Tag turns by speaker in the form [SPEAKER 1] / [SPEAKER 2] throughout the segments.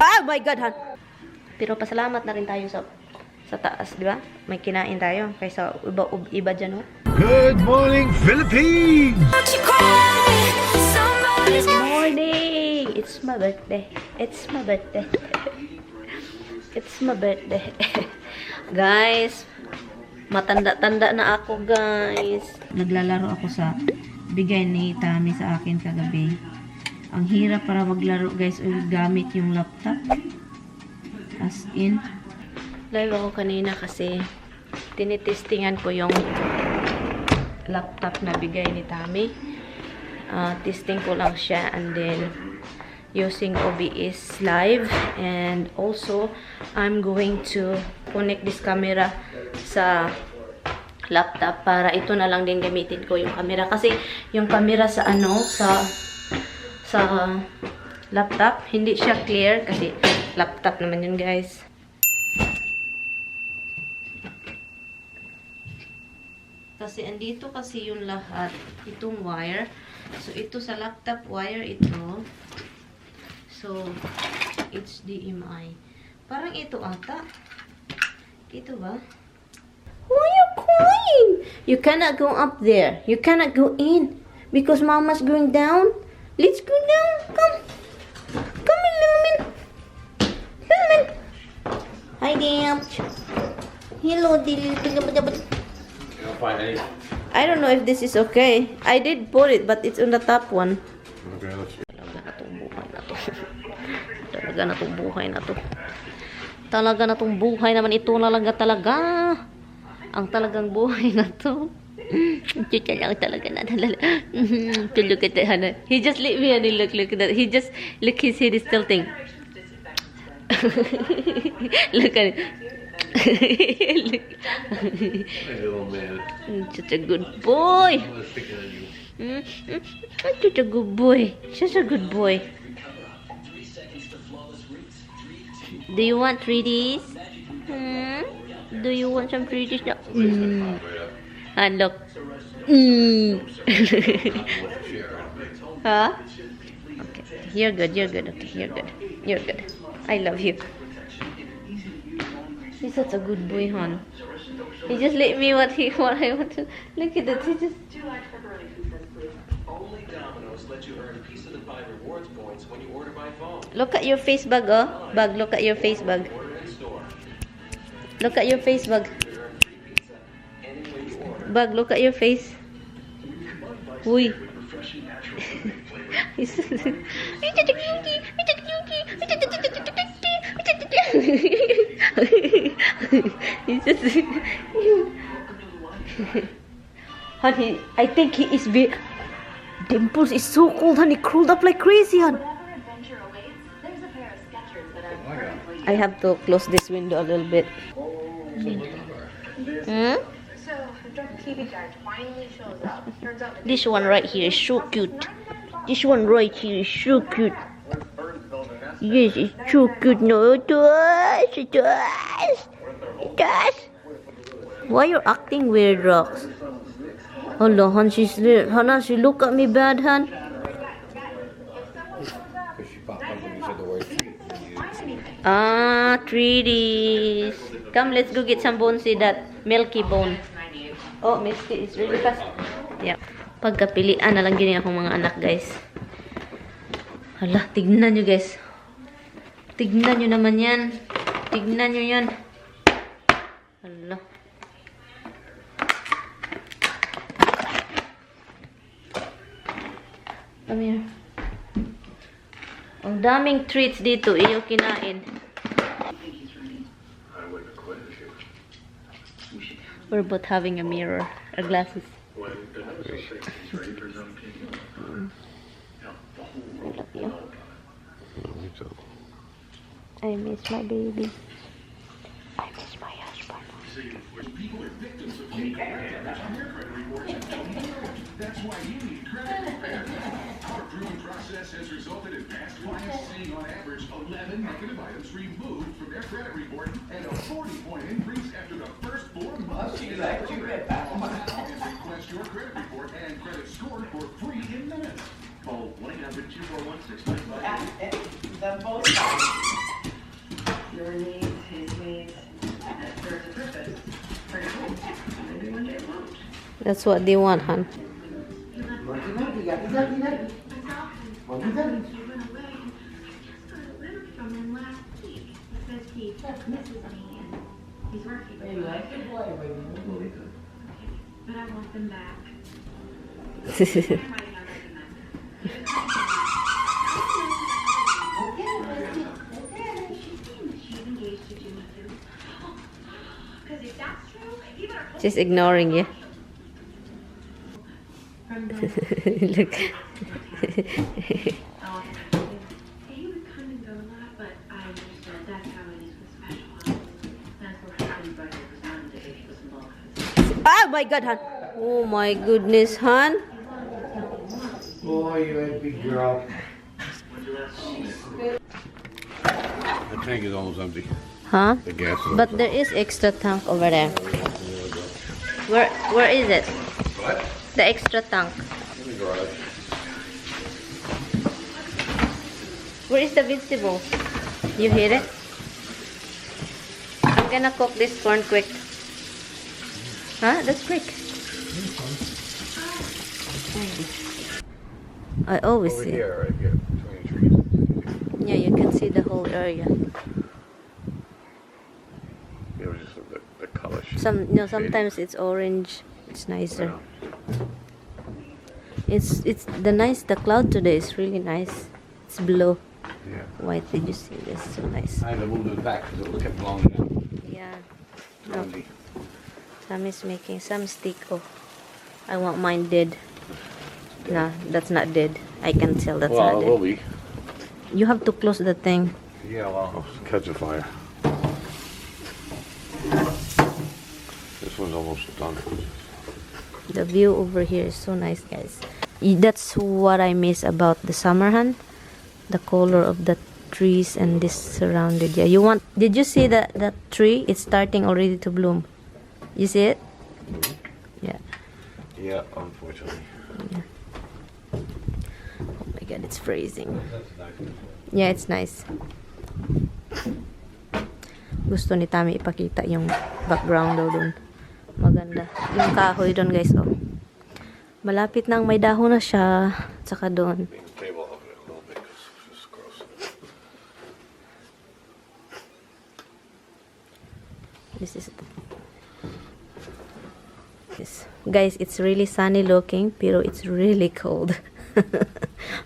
[SPEAKER 1] Oh my God, Han. Pero pasalamat na rin tayo sa taas, di ba? May kinain tayo kaysa iba dyan, oh.
[SPEAKER 2] Good morning, Philippines!
[SPEAKER 1] Good morning! It's my birthday. It's my birthday. It's my birthday. Guys, matanda-tanda na ako, guys. Naglalaro ako sa bigay ni Tami sa akin kagabi. Ang hirap para maglaro, guys, gamit yung laptop. As in, live ako kanina kasi tinitestingan ko yung laptop na bigay ni Tami. Testing ko lang siya and then using OBS live, and also I'm going to connect this camera sa laptop para ito na lang din gamitin ko yung camera kasi yung camera sa sa laptop hindi siya clear kasi laptop naman yun, guys. Kasi andito kasi yung lahat itong wire, so ito sa laptop wire ito. So, HDMI. Parang ito ata. Ito ba? Why are you crying? You cannot go up there. You cannot go in. Because Mama's going down. Let's go down. Come. Come in, Lumen. Lumen. Hi, there. Hello, Dilly.
[SPEAKER 3] Find any.
[SPEAKER 1] I don't know if this is okay. I did put it, but it's on the top one.
[SPEAKER 3] Okay, let's see.
[SPEAKER 1] Talaga na tong buhay na to. Talaga na tong buhay naman ito talaga. Ang talagang buhay na to. Chucha lang talaga na. Look at that. He just let me and look at that. He just, look, his head is tilting. Look at it. Look.
[SPEAKER 3] Hey, little man.
[SPEAKER 1] Such a good boy.
[SPEAKER 3] I was picking on you.
[SPEAKER 1] Such a good boy. Such a good boy. Do you want 3Ds? Do you want some 3Ds? No. And look. Huh? Okay. You're good. You're good. Okay. You're good. You're good. I love you. He's such a good boy, hon. He just let me what I want to. Look at that. He just.
[SPEAKER 4] Only Domino's let you earn a piece of the pie rewards points when you order by phone.
[SPEAKER 1] Look at your face, bug, oh. Bug, look at your face, bug.
[SPEAKER 4] Order in store.
[SPEAKER 1] Look at your face, bug.
[SPEAKER 4] Earn free pizza any way you order.
[SPEAKER 1] Bug, look at your face. Uy. He's such a cutie. He's such a cutie. He's just. Honey, I think he is big. Dimples is so cold, honey. Curled up like crazy, hon. I have to close this window a little bit. Hmm?
[SPEAKER 5] So, the TV guy finally shows up. Turns out
[SPEAKER 1] This one right here is so cute. This one right here is so cute. Yes, it's so cute. No, it does. It does. It does. Why you acting weird, Rox? Hello, hon, Hana, she look at me bad, hon.
[SPEAKER 3] Because she popped up when you said the word treat.
[SPEAKER 1] Ah, 3Ds. Come, let's go get some bones. See that milky bone. Oh, Misty is really fast. Yeah. Pagkapilian na lang gini akong mga anak, guys. Hala, tignan nyo, guys. Tignan nyo naman yan. Tignan nyo yan. Hala. Come here. Ang daming treats dito. Iyo kinain. We're both having a mirror. Our glasses. I love you. I miss my baby. I miss my husband.
[SPEAKER 6] That's why you need credit repair. Our proven process has resulted in past clients seeing on average 11 negative items removed from their credit report and a 40-point increase after the first 4 months. Request your credit report and credit score for free in minutes. Call 1-800-241-6958.
[SPEAKER 1] That's what they want, hon.
[SPEAKER 5] But I want them back. Because if that's true, you better
[SPEAKER 1] She's ignoring you. Look.
[SPEAKER 5] He would come and go a lot, but I understood that's how it is with special office. That's where everybody was wanted to age was involved.
[SPEAKER 1] Oh my God, hon. Oh my goodness, hon.
[SPEAKER 2] Boy, you had big girl.
[SPEAKER 3] The tank is almost empty.
[SPEAKER 1] Huh?
[SPEAKER 3] The gas is
[SPEAKER 1] But there is extra tank over there. Where is it?
[SPEAKER 3] What?
[SPEAKER 1] The extra tank.
[SPEAKER 3] In the garage.
[SPEAKER 1] Where is the vegetables? You hear it? I'm gonna cook this corn quick. Huh? That's quick. I always
[SPEAKER 3] Over
[SPEAKER 1] see.
[SPEAKER 3] here, right here, between the trees.
[SPEAKER 1] Yeah, you can see the whole area.
[SPEAKER 3] It was just the color.
[SPEAKER 1] Sometimes it's orange. It's nicer. It's the cloud today is really nice. It's blue.
[SPEAKER 3] Yeah.
[SPEAKER 1] White. Did you see this? So nice.
[SPEAKER 3] I had to move it back because it was kept blowing it out.
[SPEAKER 1] Yeah.
[SPEAKER 3] Windy.
[SPEAKER 1] Sammy's making some stick. Oh, I want mine dead. Nah, that's not dead. I can tell that's
[SPEAKER 3] Well,
[SPEAKER 1] not
[SPEAKER 3] it will
[SPEAKER 1] dead.
[SPEAKER 3] be.
[SPEAKER 1] You have to close the thing.
[SPEAKER 3] Yeah, well, I'll catch a fire. This one's almost done.
[SPEAKER 1] The view over here is so nice, guys. That's what I miss about the summer, hun. The color of the trees and this surrounded. Yeah, did you see that tree? It's starting already to bloom. You see it? Yeah.
[SPEAKER 3] Yeah, unfortunately.
[SPEAKER 1] Oh my God, it's freezing. Yeah, it's nice. Gusto ni Tami ipakita yung background daw dun. Maganda. Yung kahoy dun, guys, oh. Malapit nang may dahon na siya. Tsaka dun.
[SPEAKER 3] Bring the table up a little bit because it's just gross.
[SPEAKER 1] This is this. Guys, it's really sunny looking, pero it's really cold.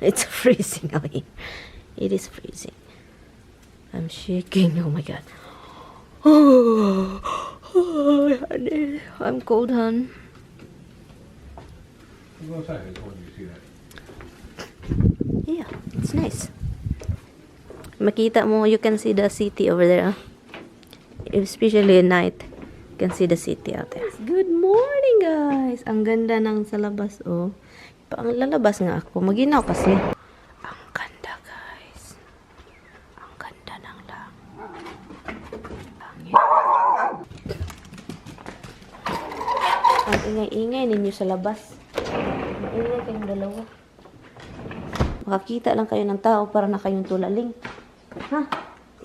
[SPEAKER 1] It's freezing out here. It is freezing. I'm shaking. Oh my God. Oh, honey. I'm cold, hon.
[SPEAKER 3] Go outside and you see that.
[SPEAKER 1] Yeah, it's nice. Makita mo, you can see the city over there. Especially at night, you can see the city out there. Good morning, guys! Ang ganda ng sa labas, oh. Ang lalabas nga ako. Maginaw kasi. Ang ganda, guys. Ang ganda ng lang. Ang ingay-ingay ninyo sa labas. Maingay kayong dalawa. Makakita lang kayo ng tao para na kayong tulaling. Huh?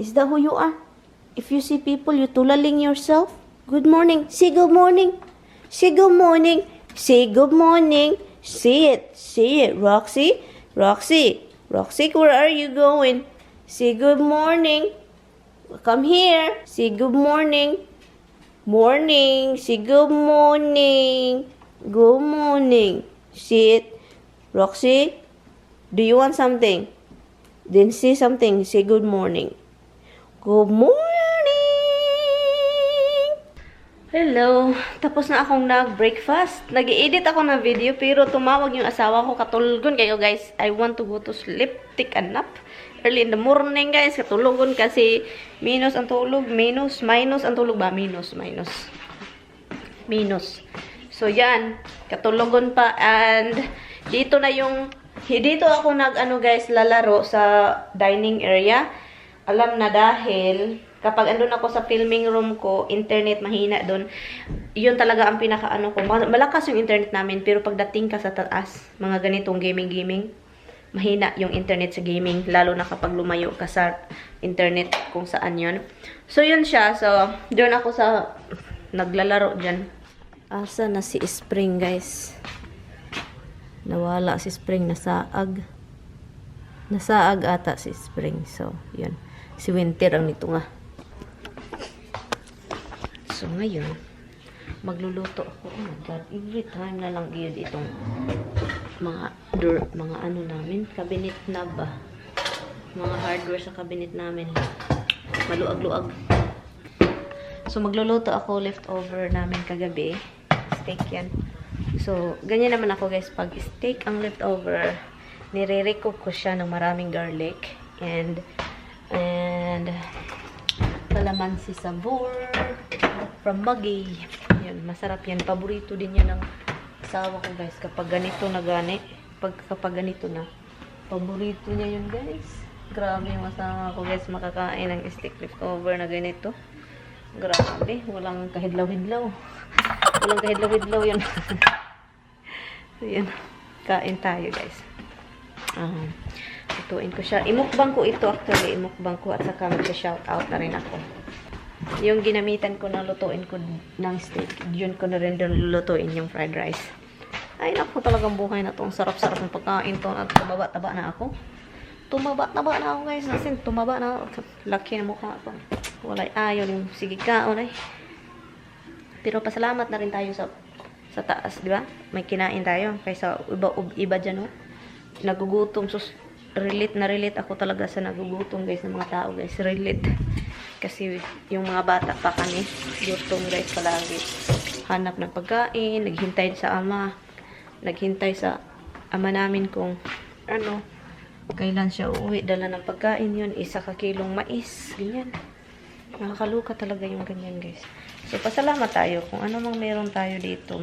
[SPEAKER 1] Is that who you are? If you see people, you tulaling yourself? Good morning. Say good morning. Say good morning. Say good morning. Say it. Say it, Roxy. Roxy. Roxy, where are you going? Say good morning. Come here. Say good morning. Morning. Say good morning. Good morning. Say it. Roxy, do you want something? Then say something. Say good morning. Good morning! Hello! Tapos na akong nag-breakfast. Nag-edit ako ng video pero tumawag yung asawa ko. Katulgon kayo, guys. I want to go to sleep. Take a nap. Early in the morning, guys. Katulugon kasi minus ang tulog. Minus ang tulog ba? Minus. So, yan. Katulugon pa. And dito na yung... Dito ako guys, lalaro sa dining area. Alam na dahil kapag andun ako sa filming room ko, internet mahina doon. Yun talaga ang pinaka ko. Malakas yung internet namin, pero pagdating ka sa taas, mga ganitong gaming, mahina yung internet sa gaming, lalo na kapag lumayo ka sa internet kung saan yun. So yun siya. So doon ako sa naglalaro dyan. Asa na si Spring, guys? Nawala si Spring, nasaag. Nasaag ata si Spring. So, yun. Si Winter ang nito nga. So, ngayon, magluluto ako. Oh my God, every time na lang yun itong mga ano namin, cabinet na ba? Mga hardware sa cabinet namin. Maluag-luag. So, magluluto ako leftover namin kagabi. Steak yan. So, ganyan naman ako guys. Pag steak ang leftover, nire-recook ko siya ng maraming garlic. And calamansi sabor from Maggi. Yan, masarap yan. Paborito din yan ng asawa ko guys. Kapag ganito na gani. Kapag ganito na. Paborito niya yun guys. Grabe yung asawa ko guys. Makakain ng steak leftover na ganito. Grabe. Walang kahidlaw-hidlaw. Walang kahidlaw-hidlaw yun. So yun. Kain tayo guys. Lutuin ko siya. Imukbang ko ito actually. Imukbang ko at saka mag-shoutout na rin ako. Yung ginamitan ko na lutuin ko ng steak, yun ko na rin lutuin yung fried rice. Ay naku, talagang buhay na to. Ang sarap-sarap ng pagkain to. At tumaba-taba na ako. Tumaba-taba na ako guys. Nasin, tumaba na ako. Laki na mukha ko. Walay ayaw yung sige kaon ay. Pero pasalamat na rin tayo sa taas, di ba? May kinain tayo. Kaysa iba dyan, no? Nagugutom. So, relate ako talaga sa nagugutom guys ng mga tao guys. Relate. Kasi yung mga bata pa kami, gutom guys palagi. Hanap ng pagkain, naghintay sa ama. Naghintay sa ama namin kung ano, kailan siya uuwi, dala ng pagkain yun, 1 kilong mais, ganyan. Nakakaluka talaga yung ganyan guys. So pasalamat tayo kung ano mang meron tayo dito,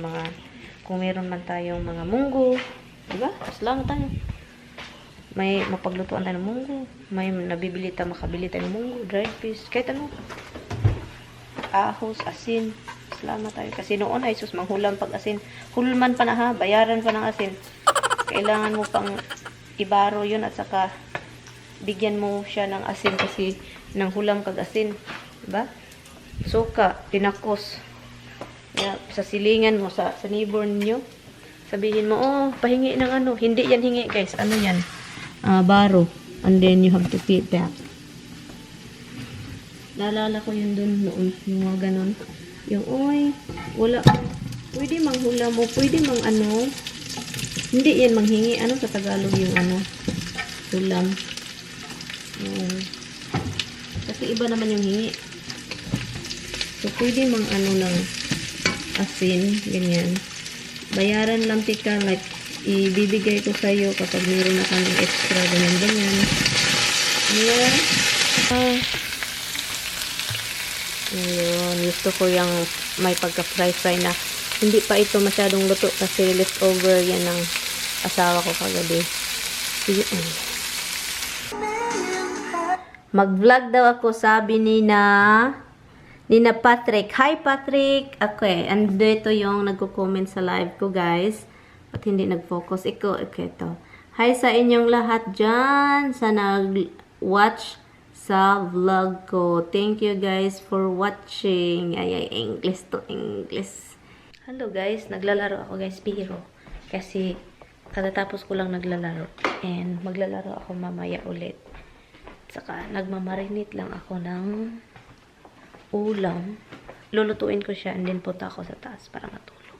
[SPEAKER 1] kung meron man tayong mga munggo, diba? Pasalamat tayo. May mapaglutuan tayo ng munggo, may makabili tayo ng munggo, dried fish, kahit ano. Ahos, asin. Salamat tayo. Kasi noon ay sus, manghulam pag asin. Hulman pa na ha, bayaran pa ng asin. Kailangan mo pang ibaro yun at saka bigyan mo siya ng asin kasi nang hulam kag asin. Diba? Suka, tinakos. Sa silingan mo, sa neighbor niyo. Sabihin mo, oh, pahingi ng ano. Hindi yan hingi guys. Ano yan? Baro. And then you have to feed that. Naalala ko yun dun noon. Yung mga ganon. Yung, oy, wala. Pwede manghula mo. Pwede mang ano. Hindi yan manghingi. Ano sa Tagalog yung ano? Hulam. Kasi iba naman yung hingi. So, pwede mang ano ng asin. Ganyan. Bayaran lang tika. Like, ibibigay ko sa'yo kapag meron na kami extra. Ganyan. Yeah. Ayun. Gusto ko yung may pagka-fry na. Hindi pa ito masyadong luto kasi leftover yan ng asawa ko kagabi. Sige. Mag-vlog daw ako, sabi ni Patrick. Hi Patrick! Okay, andito yung nagko-comment sa live ko guys. At hindi nag-focus. Okay, ito. Hi sa inyong lahat dyan sa nag-watch sa vlog ko. Thank you guys for watching. Ay, English to English. Hello guys, naglalaro ako guys, biro. Kasi katatapos ko lang naglalaro. And maglalaro ako mamaya ulit. Saka nagmamarinate lang ako ng ulam. Lulutuin ko siya and then punta ako sa taas para matulog.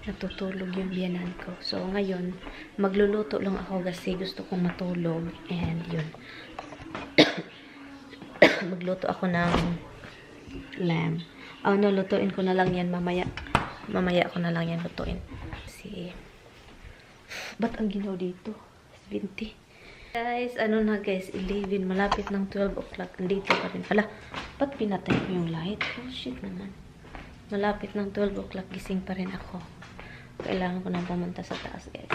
[SPEAKER 1] Natutulog yung biyanan ko. So ngayon, magluluto lang ako kasi gusto kong matulog. And yun. Magluto ako ng lamb. Lutuin ko na lang yan mamaya. Mamaya ko na lang yan lutuin. Kasi, ba't ang ginaw dito? 20. Guys, ano na guys, 11. Malapit ng 12 o'clock. Dito pa rin. Hala, ba't pinatay ko yung light? Oh shit naman. Malapit ng 12 o'clock. Gising pa rin ako. Kailangan ko nang pumunta sa taas guys.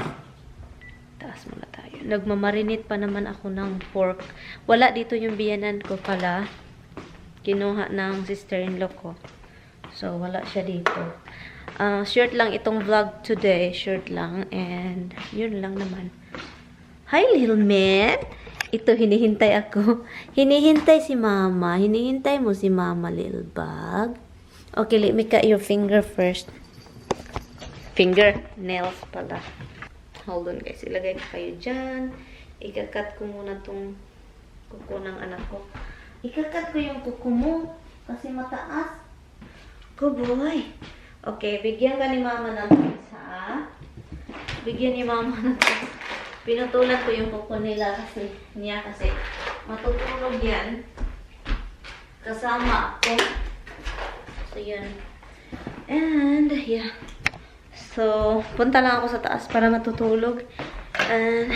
[SPEAKER 1] Taas muna tayo. Nagmamarinate pa naman ako ng pork. Wala dito yung biyanan ko pala. Kinuha ng sister-in-law ko. So, wala siya dito. Short lang itong vlog today. Short lang. And, yun lang naman. Hi, little man! Ito, hinihintay ako. Hinihintay si mama. Hinihintay mo si mama, little bug. Okay, let me cut your finger first. Finger? Nails pala. Hold on guys. Ilagay ko kayo dyan. Ikakat ko muna tong kuko ng anak ko. Ikakat ko yung kuko mo. Kasi mataas. Good boy. Okay, bigyan ka ni mama ng pizza. Bigyan ni mama ng pizza. Pinutulan ko yung kuko nila kasi matutulog yan. Kasama ako. So, yun. And, yeah. So, punta lang ako sa taas para matutulog. And,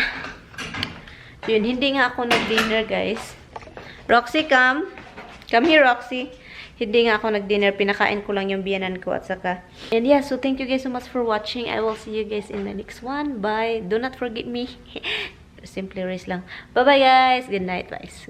[SPEAKER 1] yun, hindi nga ako nag-dinner, guys. Roxy, come. Come here, Roxy. Hindi nga ako nag-dinner. Pinakain ko lang yung biyanan ko at saka. And yeah, so thank you guys so much for watching. I will see you guys in the next one. Bye. Do not forget me. Simply Riz lang. Bye-bye, guys. Good night, guys.